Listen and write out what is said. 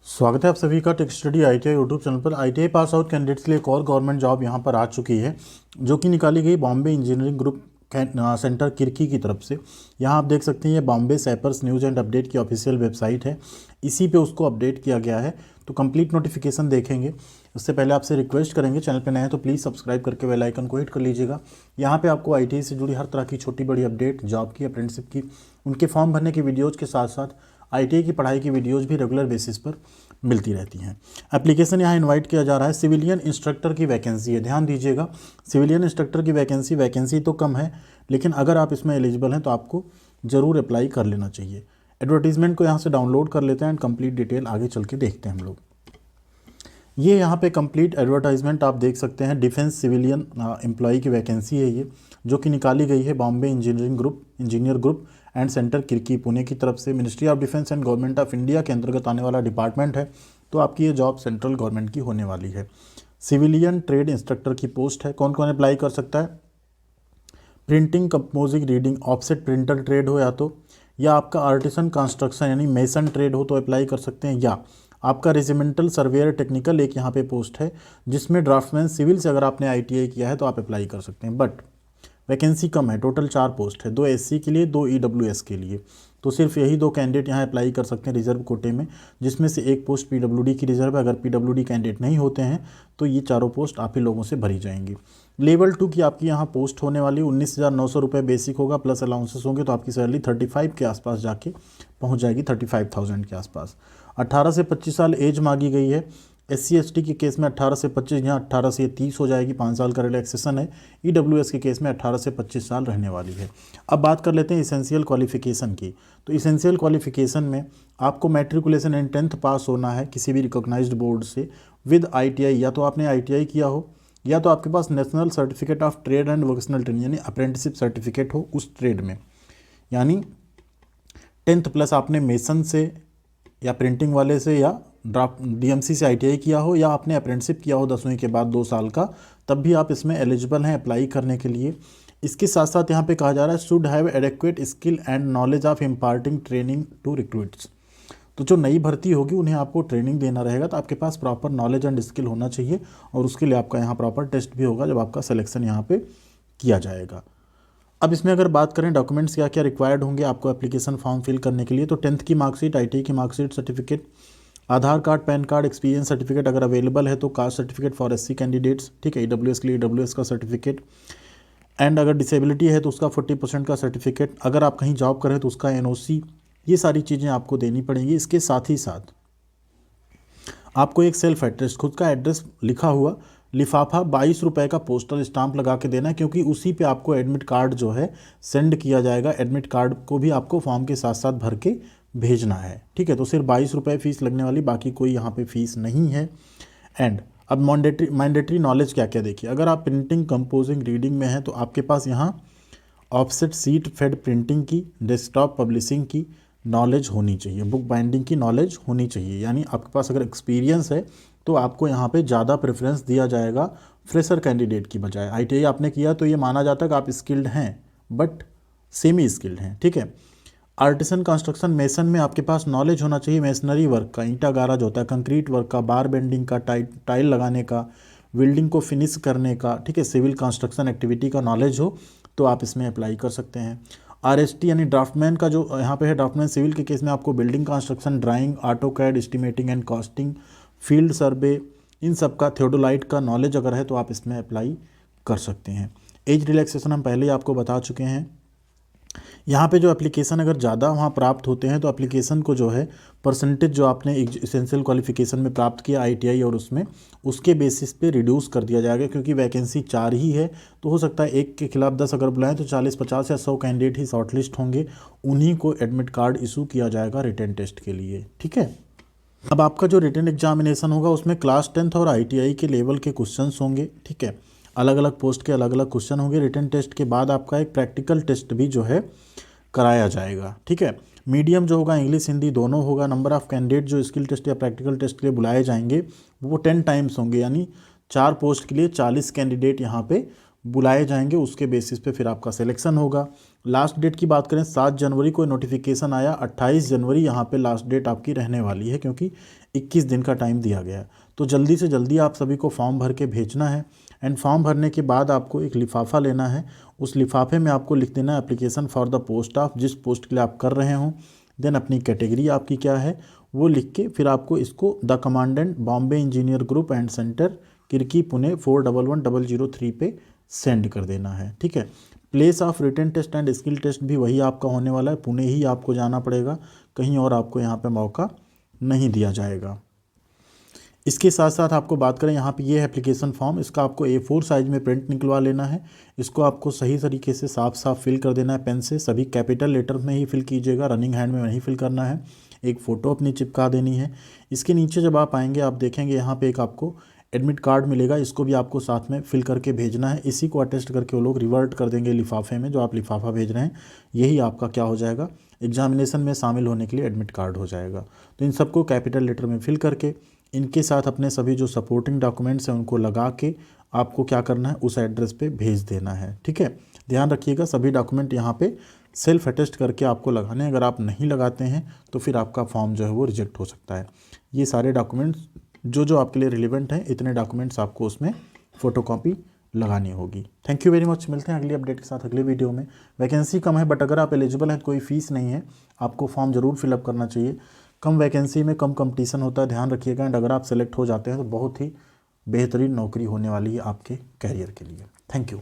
स्वागत है आप सभी का tech study ITI YouTube channel पर। आईटीआई पास आउट कैंडिडेट्स के लिए एक और गवर्नमेंट जॉब यहां पर आ चुकी है, जो कि निकाली गई Bombay engineering group centre Kirkee की तरफ से। यहां आप देख सकते हैं ये बॉम्बे सेपर्स न्यूज़ एंड अपडेट की ऑफिशियल वेबसाइट है, इसी पे उसको अपडेट किया गया है। तो कंप्लीट नोटिफिकेशन देखेंगे उससे पहले आपसे रिक्वेस्ट करेंगे, चैनल पर नए हैं तो प्लीज़ सब्सक्राइब करके बेल आइकन को हिट कर लीजिएगा। यहाँ पे आपको आईटीआई से जुड़ी हर तरह की छोटी बड़ी अपडेट, जॉब की, अप्रेंटिसशिप की, उनके फॉर्म भरने की वीडियोज़ के साथ साथ आईटीआई की पढ़ाई की वीडियोज़ भी रेगुलर बेसिस पर मिलती रहती हैं। एप्लीकेशन यहाँ इनवाइट किया जा रहा है। सिविलियन इंस्ट्रक्टर की वैकेंसी है, ध्यान दीजिएगा। सिविलियन इंस्ट्रक्टर की वैकेंसी तो कम है, लेकिन अगर आप इसमें एलिजिबल हैं तो आपको ज़रूर अप्लाई कर लेना चाहिए। एडवर्टीजमेंट को यहाँ से डाउनलोड कर लेते हैं एंड कंप्लीट डिटेल आगे चल के देखते हैं हम लोग। ये यहाँ पे कंप्लीट एडवर्टाइजमेंट आप देख सकते हैं। डिफेंस सिविलियन एम्प्लॉय की वैकेंसी है ये, जो कि निकाली गई है Bombay engineer group and centre Kirkee Pune की तरफ से। Ministry of defence and government of India के अंतर्गत आने वाला डिपार्टमेंट है, तो आपकी ये जॉब सेंट्रल गवर्नमेंट की होने वाली है। सिविलियन ट्रेड इंस्ट्रक्टर की पोस्ट है। कौन कौन अप्लाई कर सकता है? Printing, composing, reading, offset printer trade हो या आपका आर्टिसन कंस्ट्रक्शन यानी मेसन ट्रेड हो तो अप्लाई कर सकते हैं, या आपका रेजिमेंटल सर्वेयर टेक्निकल एक यहाँ पे पोस्ट है, जिसमें ड्राफ्टमैन सिविल से अगर आपने आईटीआई किया है तो आप अप्लाई कर सकते हैं। बट वैकेंसी कम है, टोटल 4 पोस्ट है, 2 एससी के लिए, 2 ईडब्ल्यूएस के लिए। तो सिर्फ यही 2 कैंडिडेट यहाँ अप्लाई कर सकते हैं रिजर्व कोटे में, जिसमें से एक पोस्ट पीडब्ल्यूडी की रिजर्व है। अगर पीडब्ल्यूडी कैंडिडेट नहीं होते हैं तो ये चारों पोस्ट आप ही लोगों से भरी जाएंगी। लेवल 2 की आपकी यहाँ पोस्ट होने वाली 19,900 रुपये बेसिक होगा, प्लस अलाउंसेस होंगे, तो आपकी सैलरी 35 के आसपास जाके पहुँच जाएगी, 35,000 के आसपास। 18 से 25 साल एज मांगी गई है। SC ST के केस में 18 से 25, यहाँ 18 से 30 हो जाएगी, 5 साल का रिलैक्सेशन है। EWS के केस में 18 से 25 साल रहने वाली है। अब बात कर लेते हैं इसेंशियल क्वालिफिकेशन की। तो इसेंशियल क्वालिफिकेशन में आपको मैट्रिकुलेशन एंड 10th पास होना है किसी भी रिकॉग्नाइज्ड बोर्ड से विद ITI, या तो आपने ITI किया हो, या तो आपके पास national certificate of trade and vocational training यानी अप्रेंटिसशिप सर्टिफिकेट हो उस ट्रेड में, यानी 10th प्लस आपने मेसन से या प्रिंटिंग वाले से या DMC से ITI किया हो, या आपने अप्रेंटिसशिप किया हो 10वीं के बाद 2 साल का, तब भी आप इसमें एलिजिबल हैं अप्लाई करने के लिए। इसके साथ साथ यहाँ पे कहा जा रहा है should have adequate skill and knowledge of imparting training to recruits. तो जो नई भर्ती होगी उन्हें आपको ट्रेनिंग देना रहेगा, तो आपके पास प्रॉपर नॉलेज एंड स्किल होना चाहिए, और उसके लिए आपका यहाँ प्रॉपर टेस्ट भी होगा जब आपका सिलेक्शन यहाँ पे किया जाएगा। अब इसमें अगर बात करें डॉक्यूमेंट्स क्या क्या रिक्वायर्ड होंगे आपको एप्लीकेशन फॉर्म फिल करने के लिए, तो 10th की मार्कशीट, ITI की marksheet, certificate, Aadhaar card, PAN card, experience certificate अगर अवेलेबल है तो caste certificate for SC candidates, ठीक है, EWS के लिए EWS का सर्टिफिकेट, एंड अगर डिसेबिलिटी है तो उसका 40% का सर्टिफिकेट, अगर आप कहीं जॉब करें तो उसका NOC, ये सारी चीज़ें आपको देनी पड़ेंगी। इसके साथ ही साथ आपको एक सेल्फ एड्रेस, खुद का एड्रेस लिखा हुआ लिफाफा 22 रुपये का पोस्टल स्टाम्प लगा के देना है, क्योंकि उसी पे आपको एडमिट कार्ड जो है सेंड किया जाएगा। एडमिट कार्ड को भी आपको फॉर्म के साथ साथ भर के भेजना है, ठीक है। तो सिर्फ 22 रुपये फ़ीस लगने वाली, बाकी कोई यहाँ पे फीस नहीं है। एंड अब मैंडेटरी नॉलेज क्या क्या देखिए, अगर आप प्रिंटिंग, कंपोजिंग, रीडिंग में हैं तो आपके पास यहाँ ऑफसेट सीट फेड प्रिंटिंग की, डेस्कटॉप पब्लिशिंग की नॉलेज होनी चाहिए, बुक बाइंडिंग की नॉलेज होनी चाहिए। यानी आपके पास अगर एक्सपीरियंस है तो आपको यहाँ पे ज़्यादा प्रेफरेंस दिया जाएगा फ्रेशर कैंडिडेट की बजाय। ITI आपने किया तो ये माना जाता है कि आप स्किल्ड हैं, बट सेमी स्किल्ड हैं, ठीक है। आर्टिसन कंस्ट्रक्शन मेसन में आपके पास नॉलेज होना चाहिए मेसनरी वर्क का, ईंटा गारा जो होता है, कंक्रीट वर्क का, बार बेंडिंग का, टाइल लगाने का, वेल्डिंग को फिनिश करने का, ठीक है, सिविल कंस्ट्रक्शन एक्टिविटी का नॉलेज हो तो आप इसमें अप्लाई कर सकते हैं। RST यानी ड्राफ्टमैन का जो यहाँ पे है, ड्राफ्टमैन सिविल के केस में आपको building construction, drawing, AutoCAD, estimating and costing, field survey, इन सब का, थियोडोलाइट का नॉलेज अगर है तो आप इसमें अप्लाई कर सकते हैं। एज रिलैक्सेशन हम पहले ही आपको बता चुके हैं। यहाँ पे जो एप्लीकेशन अगर ज़्यादा वहाँ प्राप्त होते हैं तो एप्लीकेशन को जो है परसेंटेज जो आपने इसेंशियल क्वालिफिकेशन में प्राप्त किया ITI और उसमें, उसके बेसिस पे रिड्यूस कर दिया जाएगा, क्योंकि वैकेंसी 4 ही है तो हो सकता है एक के खिलाफ 10 अगर बुलाएं तो 40, 50 या 100 कैंडिडेट ही शॉर्टलिस्ट होंगे, उन्हीं को एडमिट कार्ड इशू किया जाएगा रिटन टेस्ट के लिए, ठीक है। अब आपका जो रिटन एग्जामिनेशन होगा उसमें क्लास 10th और ITI के लेवल के क्वेश्चंस होंगे, ठीक है। अलग अलग पोस्ट के अलग अलग क्वेश्चन होंगे। रिटन टेस्ट के बाद आपका एक प्रैक्टिकल टेस्ट भी जो है कराया जाएगा, ठीक है। मीडियम जो होगा इंग्लिश हिंदी दोनों होगा। नंबर ऑफ़ कैंडिडेट जो स्किल टेस्ट या प्रैक्टिकल टेस्ट के लिए बुलाए जाएंगे वो 10 टाइम्स होंगे, यानी 4 पोस्ट के लिए 40 कैंडिडेट यहाँ पे बुलाए जाएंगे, उसके बेसिस पे फिर आपका सिलेक्शन होगा। लास्ट डेट की बात करें 7 जनवरी को नोटिफिकेशन आया, 28 जनवरी यहाँ पे लास्ट डेट आपकी रहने वाली है, क्योंकि 21 दिन का टाइम दिया गया है। तो जल्दी से जल्दी आप सभी को फॉर्म भर के भेजना है। एंड फॉर्म भरने के बाद आपको एक लिफाफा लेना है, उस लिफाफे में आपको लिख देना है application for the post of, जिस पोस्ट के लिए आप कर रहे हों, देन अपनी कैटेगरी आपकी क्या है वो लिख के फिर आपको इसको the commandant Bombay engineer group and centre Kirkee Pune 411003 पे सेंड कर देना है। ठीक है। Place of written test and skill test भी वही आपका होने वाला है, पुणे ही आपको जाना पड़ेगा, कहीं और आपको यहाँ पे मौका नहीं दिया जाएगा। इसके साथ साथ आपको बात करें यहाँ पे ये है एप्लीकेशन फॉर्म, इसका आपको A4 साइज़ में प्रिंट निकलवा लेना है। इसको आपको सही तरीके से साफ साफ फिल कर देना है पेन से, सभी कैपिटल लेटर में ही फिल कीजिएगा, रनिंग हैंड में नहीं फिल करना है। एक फ़ोटो अपनी चिपका देनी है। इसके नीचे जब आप आएंगे आप देखेंगे यहाँ पे एक आपको एडमिट कार्ड मिलेगा, इसको भी आपको साथ में फिल करके भेजना है। इसी को अटेस्ट करके वो लोग रिवर्ट कर देंगे लिफाफे में, जो आप लिफाफा भेज रहे हैं यही आपका क्या हो जाएगा, एग्जामिनेशन में शामिल होने के लिए एडमिट कार्ड हो जाएगा। तो इन सबको कैपिटल लेटर में फिल करके इनके साथ अपने सभी जो सपोर्टिंग डॉक्यूमेंट्स हैं उनको लगा के आपको क्या करना है, उस एड्रेस पे भेज देना है। ठीक है। ध्यान रखिएगा सभी डॉक्यूमेंट यहाँ पे सेल्फ अटेस्ट करके आपको लगाने हैं। अगर आप नहीं लगाते हैं तो फिर आपका फॉर्म जो है वो रिजेक्ट हो सकता है। ये सारे डॉक्यूमेंट्स जो आपके लिए रिलेवेंट हैं, इतने डॉक्यूमेंट्स आपको उसमें फ़ोटोकॉपी लगानी होगी। Thank you very much. मिलते हैं अगली अपडेट के साथ अगले वीडियो में। वैकेंसी कम है बट अगर आप एलिजिबल हैं, कोई फ़ीस नहीं है, आपको फॉर्म ज़रूर फिलअप करना चाहिए। कम वैकेंसी में कम कंपटीशन होता है, ध्यान रखिएगा। एंड अगर आप सेलेक्ट हो जाते हैं तो बहुत ही बेहतरीन नौकरी होने वाली है आपके कैरियर के लिए। Thank you.